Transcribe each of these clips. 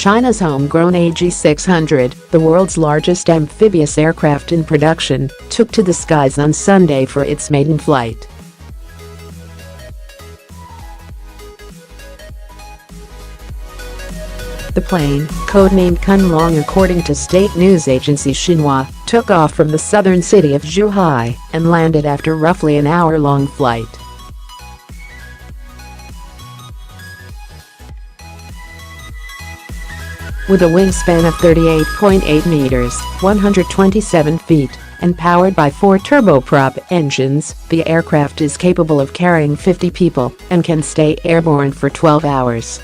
China's homegrown AG-600, the world's largest amphibious aircraft in production, took to the skies on Sunday for its maiden flight. The plane, codenamed Kunlong according to state news agency Xinhua, took off from the southern city of Zhuhai and landed after roughly an hour-long flight. With a wingspan of 38.8 meters, 127 feet, and powered by 4 turboprop engines, the aircraft is capable of carrying 50 people and can stay airborne for 12 hours.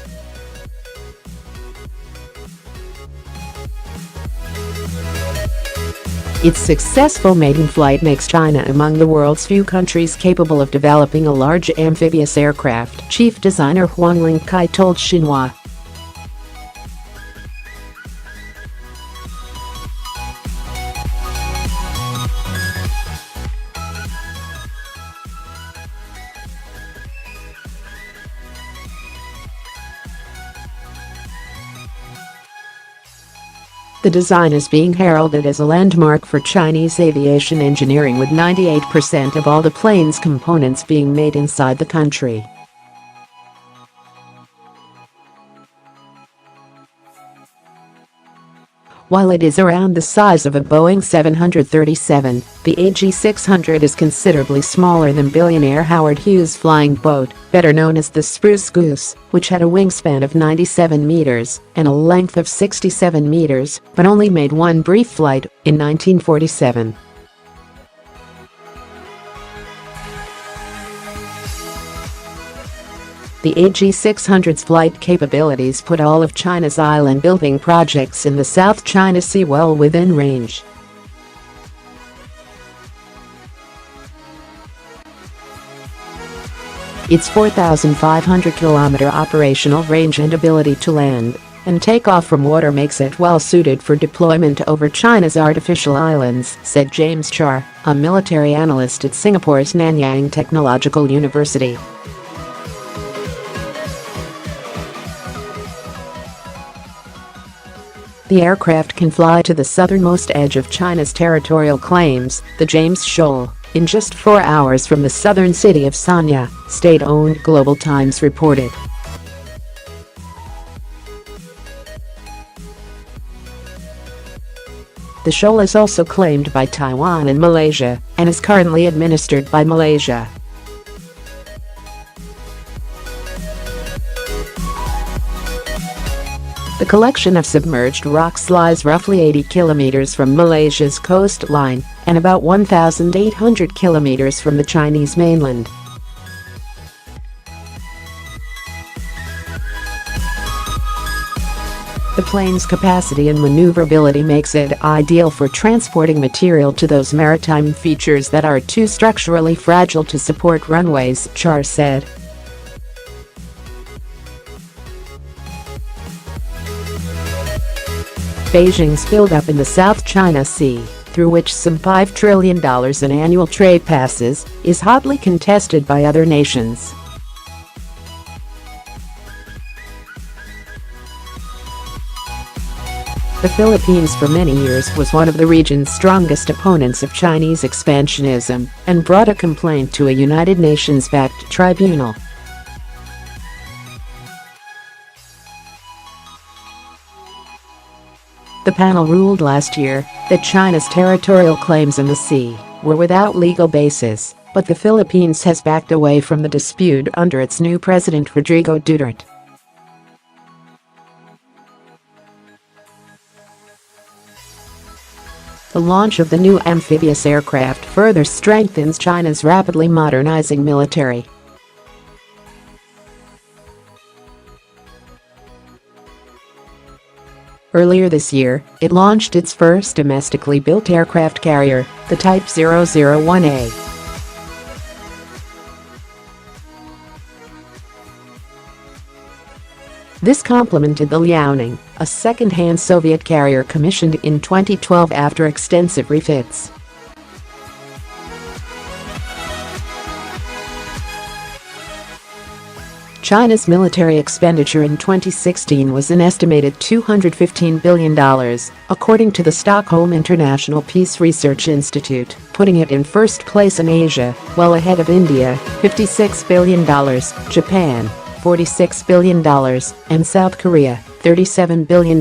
Its successful maiden flight makes China among the world's few countries capable of developing a large amphibious aircraft, Chief Designer Huang Lingcai told Xinhua. The design is being heralded as a landmark for Chinese aviation engineering, with 98% of all the plane's components being made inside the country. While it is around the size of a Boeing 737, the AG-600 is considerably smaller than billionaire Howard Hughes' flying boat, better known as the Spruce Goose, which had a wingspan of 97 meters and a length of 67 meters, but only made one brief flight in 1947. The AG-600's flight capabilities put all of China's island-building projects in the South China Sea well within range. Its 4,500-kilometer operational range and ability to land and take off from water makes it well-suited for deployment over China's artificial islands, said James Char, a military analyst at Singapore's Nanyang Technological University. The aircraft can fly to the southernmost edge of China's territorial claims, the James Shoal, in just 4 hours from the southern city of Sanya, state-owned Global Times reported. The shoal is also claimed by Taiwan and Malaysia and is currently administered by Malaysia. The collection of submerged rocks lies roughly 80 kilometers from Malaysia's coastline and about 1,800 kilometers from the Chinese mainland. The plane's capacity and maneuverability makes it ideal for transporting material to those maritime features that are too structurally fragile to support runways, Char said. Beijing's buildup in the South China Sea, through which some $5 trillion in annual trade passes, is hotly contested by other nations. The Philippines for many years was one of the region's strongest opponents of Chinese expansionism and brought a complaint to a United Nations-backed tribunal. The panel ruled last year that China's territorial claims in the sea were without legal basis, but the Philippines has backed away from the dispute under its new president Rodrigo Duterte. The launch of the new amphibious aircraft further strengthens China's rapidly modernizing military. Earlier this year, it launched its first domestically built aircraft carrier, the Type 001A. This complemented the Liaoning, a second-hand Soviet carrier commissioned in 2012 after extensive refits. China's military expenditure in 2016 was an estimated $215 billion, according to the Stockholm International Peace Research Institute, putting it in first place in Asia, well ahead of India, $56 billion, Japan, $46 billion, and South Korea, $37 billion.